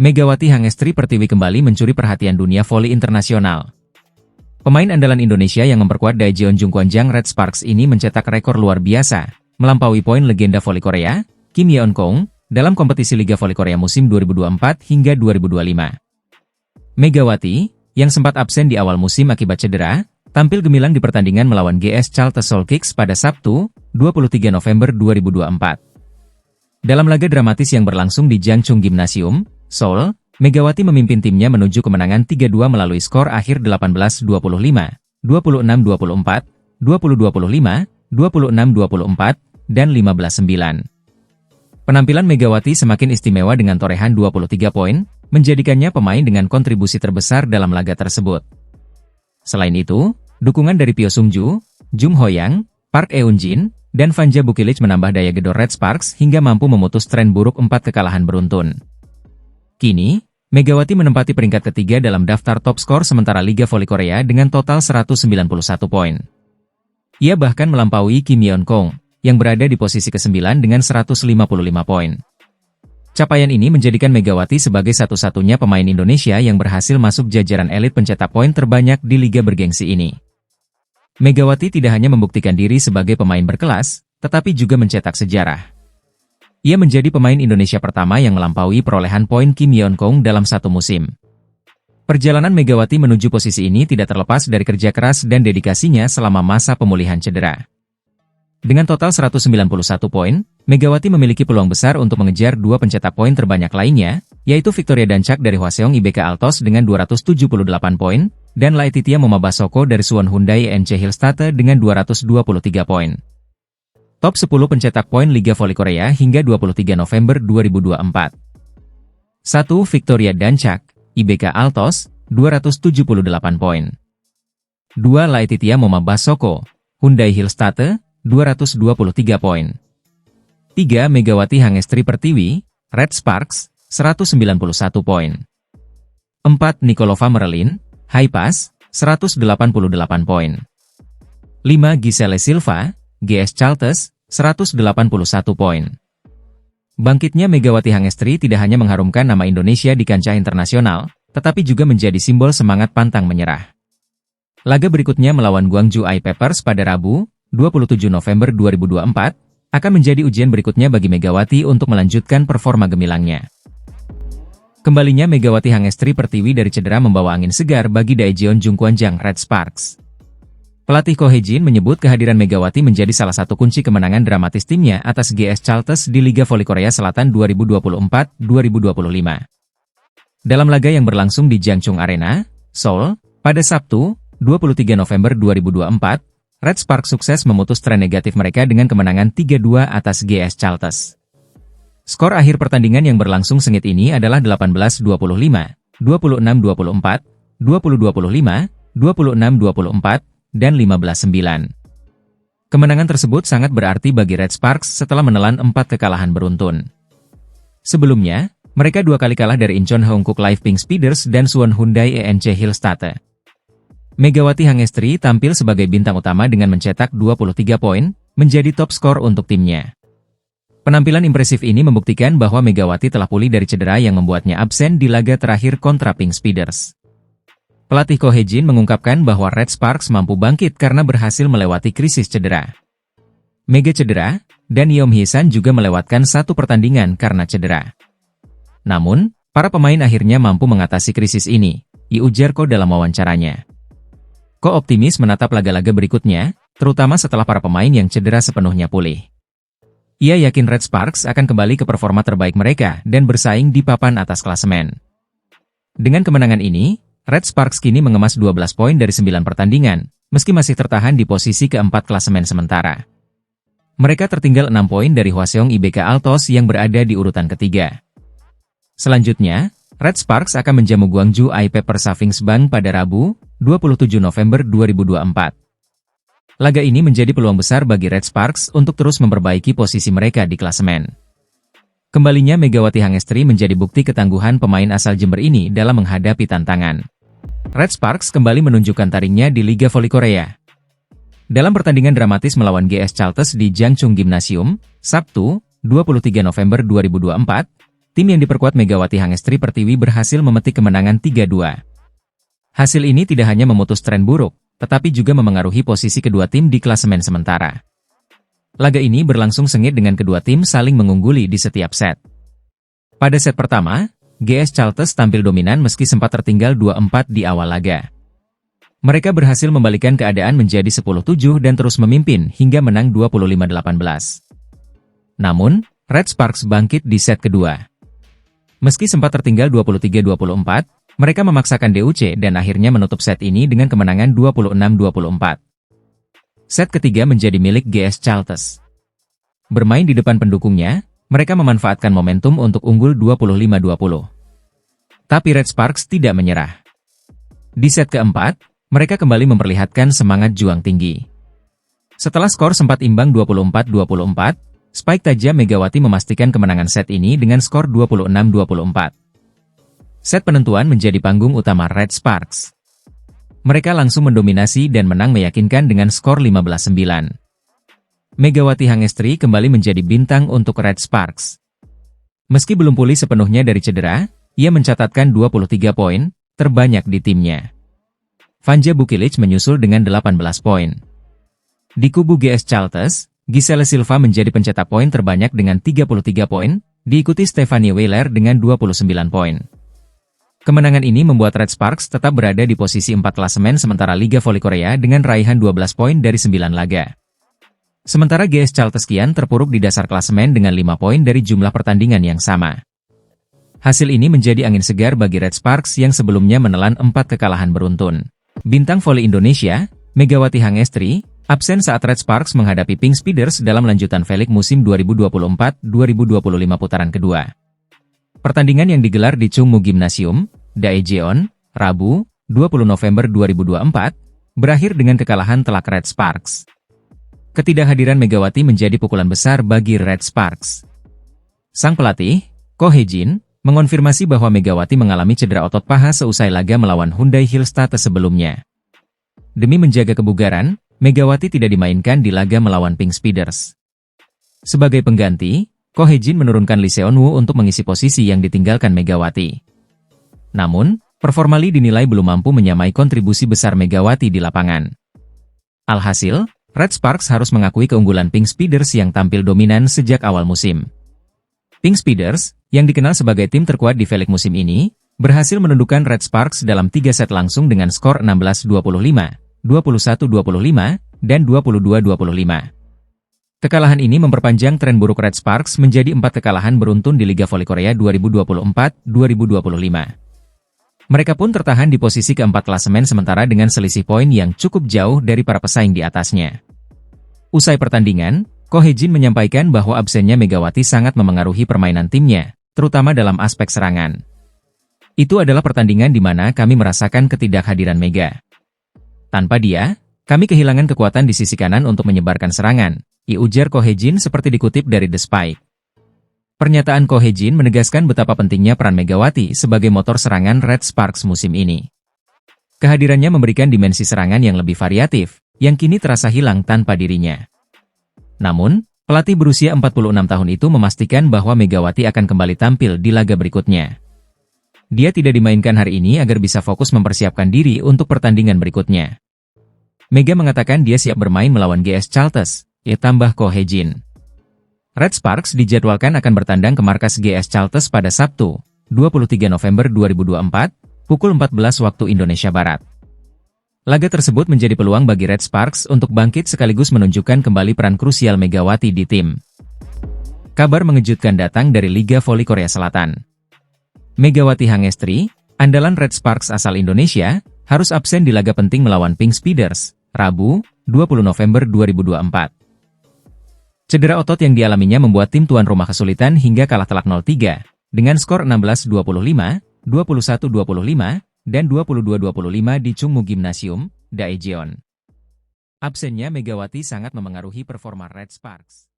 Megawati Hangestri Pertiwi kembali mencuri perhatian dunia voli internasional. Pemain andalan Indonesia yang memperkuat Daejeon Jungkwanjang Red Sparks ini mencetak rekor luar biasa, melampaui poin legenda voli Korea, Kim Yeon-kong, dalam kompetisi Liga Voli Korea musim 2024 hingga 2025. Megawati, yang sempat absen di awal musim akibat cedera, tampil gemilang di pertandingan melawan GS Charter Seoul Kicks pada Sabtu, 23 November 2024. Dalam laga dramatis yang berlangsung di Jangchung Gymnasium, Seoul, Megawati memimpin timnya menuju kemenangan 3-2 melalui skor akhir 18-25, 26-24, 20-25, 26-24, dan 15-9. Penampilan Megawati semakin istimewa dengan torehan 23 poin, menjadikannya pemain dengan kontribusi terbesar dalam laga tersebut. Selain itu, dukungan dari Pyo Sung-ju, Jung Ho-yang, Park Eun-jin, dan Vanja Bukilic menambah daya gedor Red Sparks hingga mampu memutus tren buruk 4 kekalahan beruntun. Kini, Megawati menempati peringkat ketiga dalam daftar top skor sementara Liga Voli Korea dengan total 191 poin. Ia bahkan melampaui Kim Yeon-kong, yang berada di posisi ke-9 dengan 155 poin. Capaian ini menjadikan Megawati sebagai satu-satunya pemain Indonesia yang berhasil masuk jajaran elit pencetak poin terbanyak di liga bergengsi ini. Megawati tidak hanya membuktikan diri sebagai pemain berkelas, tetapi juga mencetak sejarah. Ia menjadi pemain Indonesia pertama yang melampaui perolehan poin Kim Yeon-kong dalam satu musim. Perjalanan Megawati menuju posisi ini tidak terlepas dari kerja keras dan dedikasinya selama masa pemulihan cedera. Dengan total 191 poin, Megawati memiliki peluang besar untuk mengejar dua pencetak poin terbanyak lainnya, yaitu Victoria Dancak dari Hwaseong IBK Altos dengan 278 poin, dan Laetitia Momabasoko dari Suwon Hyundai ENC Hillstate dengan 223 poin. Top 10 pencetak poin Liga Voli Korea hingga 23 November 2024. 1. Victoria Dancak, IBK Altos, 278 poin. 2. Laetitia Momabasoko, Hyundai Hillstate, 223 poin. 3. Megawati Hangestri Pertiwi, Red Sparks, 191 poin. 4. Nikolova Merlin, Highpass, 188 poin. 5. Giselle Silva, GS Chaltes, 181 poin. Bangkitnya Megawati Hangestri tidak hanya mengharumkan nama Indonesia di kancah internasional, tetapi juga menjadi simbol semangat pantang menyerah. Laga berikutnya melawan Gwangju I-Papers pada Rabu, 27 November 2024, akan menjadi ujian berikutnya bagi Megawati untuk melanjutkan performa gemilangnya. Kembalinya Megawati Hangestri Pertiwi dari cedera membawa angin segar bagi Daejeon Jungkwanjang Red Sparks. Pelatih Ko Hae-jin menyebut kehadiran Megawati menjadi salah satu kunci kemenangan dramatis timnya atas GS Chaltes di Liga Voli Korea Selatan 2024-2025. Dalam laga yang berlangsung di Jangchung Arena, Seoul, pada Sabtu, 23 November 2024, Red Sparks sukses memutus tren negatif mereka dengan kemenangan 3-2 atas GS Chaltes. Skor akhir pertandingan yang berlangsung sengit ini adalah 18-25, 26-24, 20-25, 26-24, dan 15-9. Kemenangan tersebut sangat berarti bagi Red Sparks setelah menelan 4 kekalahan beruntun. Sebelumnya, mereka 2 kali kalah dari Incheon Hongkook Live Pink Speeders dan Suwon Hyundai ENC Hillstate. Megawati Hangestri tampil sebagai bintang utama dengan mencetak 23 poin, menjadi top skor untuk timnya. Penampilan impresif ini membuktikan bahwa Megawati telah pulih dari cedera yang membuatnya absen di laga terakhir kontra Pink Speeders. Pelatih Ko Hae-jin mengungkapkan bahwa Red Sparks mampu bangkit karena berhasil melewati krisis cedera. Mega cedera, dan Yeom Hye-san juga melewatkan satu pertandingan karena cedera. Namun, para pemain akhirnya mampu mengatasi krisis ini, ujar Ko dalam wawancaranya. Ko optimis menatap laga-laga berikutnya, terutama setelah para pemain yang cedera sepenuhnya pulih. Ia yakin Red Sparks akan kembali ke performa terbaik mereka dan bersaing di papan atas klasemen. Dengan kemenangan ini, Red Sparks kini mengemas 12 poin dari 9 pertandingan, meski masih tertahan di posisi keempat klasemen sementara. Mereka tertinggal 6 poin dari Hwaseong IBK Altos yang berada di urutan ketiga. Selanjutnya, Red Sparks akan menjamu Gwangju I-Papers Savings Bank pada Rabu, 27 November 2024. Laga ini menjadi peluang besar bagi Red Sparks untuk terus memperbaiki posisi mereka di klasemen. Kembalinya Megawati Hangestri menjadi bukti ketangguhan pemain asal Jember ini dalam menghadapi tantangan. Red Sparks kembali menunjukkan taringnya di Liga Voli Korea. Dalam pertandingan dramatis melawan GS Chaltes di Jangchung Gymnasium, Sabtu, 23 November 2024, tim yang diperkuat Megawati Hangestri Pertiwi berhasil memetik kemenangan 3-2. Hasil ini tidak hanya memutus tren buruk, tetapi juga memengaruhi posisi kedua tim di klasemen sementara. Laga ini berlangsung sengit dengan kedua tim saling mengungguli di setiap set. Pada set pertama, GS Chalters tampil dominan meski sempat tertinggal 2-4 di awal laga. Mereka berhasil membalikkan keadaan menjadi 10-7 dan terus memimpin hingga menang 25-18. Namun, Red Sparks bangkit di set kedua. Meski sempat tertinggal 23-24, mereka memaksakan DUC dan akhirnya menutup set ini dengan kemenangan 26-24. Set ketiga menjadi milik GS Chalters. Bermain di depan pendukungnya, mereka memanfaatkan momentum untuk unggul 25-20. Tapi Red Sparks tidak menyerah. Di set keempat, mereka kembali memperlihatkan semangat juang tinggi. Setelah skor sempat imbang 24-24, Spike tajam Megawati memastikan kemenangan set ini dengan skor 26-24. Set penentuan menjadi panggung utama Red Sparks. Mereka langsung mendominasi dan menang meyakinkan dengan skor 15-9. Megawati Hangestri kembali menjadi bintang untuk Red Sparks. Meski belum pulih sepenuhnya dari cedera, ia mencatatkan 23 poin, terbanyak di timnya. Vanja Bukilic menyusul dengan 18 poin. Di kubu GS Chalters, Giselle Silva menjadi pencetak poin terbanyak dengan 33 poin, diikuti Stephanie Weiler dengan 29 poin. Kemenangan ini membuat Red Sparks tetap berada di posisi 4 klasemen sementara Liga Voli Korea dengan raihan 12 poin dari 9 laga. Sementara GS Chalters kian terpuruk di dasar klasemen dengan 5 poin dari jumlah pertandingan yang sama. Hasil ini menjadi angin segar bagi Red Sparks yang sebelumnya menelan 4 kekalahan beruntun. Bintang voli Indonesia, Megawati Hangestri, absen saat Red Sparks menghadapi Pink Speeders dalam lanjutan V-League musim 2024-2025 putaran kedua. Pertandingan yang digelar di Chungmu Gymnasium, Daejeon, Rabu, 20 November 2024, berakhir dengan kekalahan telak Red Sparks. Ketidakhadiran Megawati menjadi pukulan besar bagi Red Sparks. Sang pelatih, Ko Hye-jin, mengonfirmasi bahwa Megawati mengalami cedera otot paha seusai laga melawan Hyundai Hillstate sebelumnya. Demi menjaga kebugaran, Megawati tidak dimainkan di laga melawan Pink Speeders. Sebagai pengganti, Ko Hye-jin menurunkan Lee Seon-woo untuk mengisi posisi yang ditinggalkan Megawati. Namun, performa Lee dinilai belum mampu menyamai kontribusi besar Megawati di lapangan. Alhasil, Red Sparks harus mengakui keunggulan Pink Speeders yang tampil dominan sejak awal musim. Pink Speeders, yang dikenal sebagai tim terkuat di V-League musim ini, berhasil menundukkan Red Sparks dalam 3 set langsung dengan skor 16-25. 21-25, dan 22-25. Kekalahan ini memperpanjang tren buruk Red Sparks menjadi 4 kekalahan beruntun di Liga Voli Korea 2024-2025. Mereka pun tertahan di posisi keempat klasemen sementara dengan selisih poin yang cukup jauh dari para pesaing di atasnya. Usai pertandingan, Ko Hye-jin menyampaikan bahwa absennya Megawati sangat memengaruhi permainan timnya, terutama dalam aspek serangan. Itu adalah pertandingan di mana kami merasakan ketidakhadiran Mega. Tanpa dia, kami kehilangan kekuatan di sisi kanan untuk menyebarkan serangan, ujar Ko Hye-jin seperti dikutip dari The Spike. Pernyataan Ko Hye-jin menegaskan betapa pentingnya peran Megawati sebagai motor serangan Red Sparks musim ini. Kehadirannya memberikan dimensi serangan yang lebih variatif, yang kini terasa hilang tanpa dirinya. Namun, pelatih berusia 46 tahun itu memastikan bahwa Megawati akan kembali tampil di laga berikutnya. Dia tidak dimainkan hari ini agar bisa fokus mempersiapkan diri untuk pertandingan berikutnya. Mega mengatakan dia siap bermain melawan GS Chalters, tambah Ko Hye-jin. Red Sparks dijadwalkan akan bertandang ke markas GS Chalters pada Sabtu, 23 November 2024, pukul 14 waktu Indonesia Barat. Laga tersebut menjadi peluang bagi Red Sparks untuk bangkit sekaligus menunjukkan kembali peran krusial Megawati di tim. Kabar mengejutkan datang dari Liga Voli Korea Selatan. Megawati Hangestri, andalan Red Sparks asal Indonesia, harus absen di laga penting melawan Pink Speeders, Rabu, 20 November 2024. Cedera otot yang dialaminya membuat tim tuan rumah kesulitan hingga kalah telak 0-3, dengan skor 16-25, 21-25, dan 22-25 di Chungmu Gymnasium, Daejeon. Absennya Megawati sangat memengaruhi performa Red Sparks.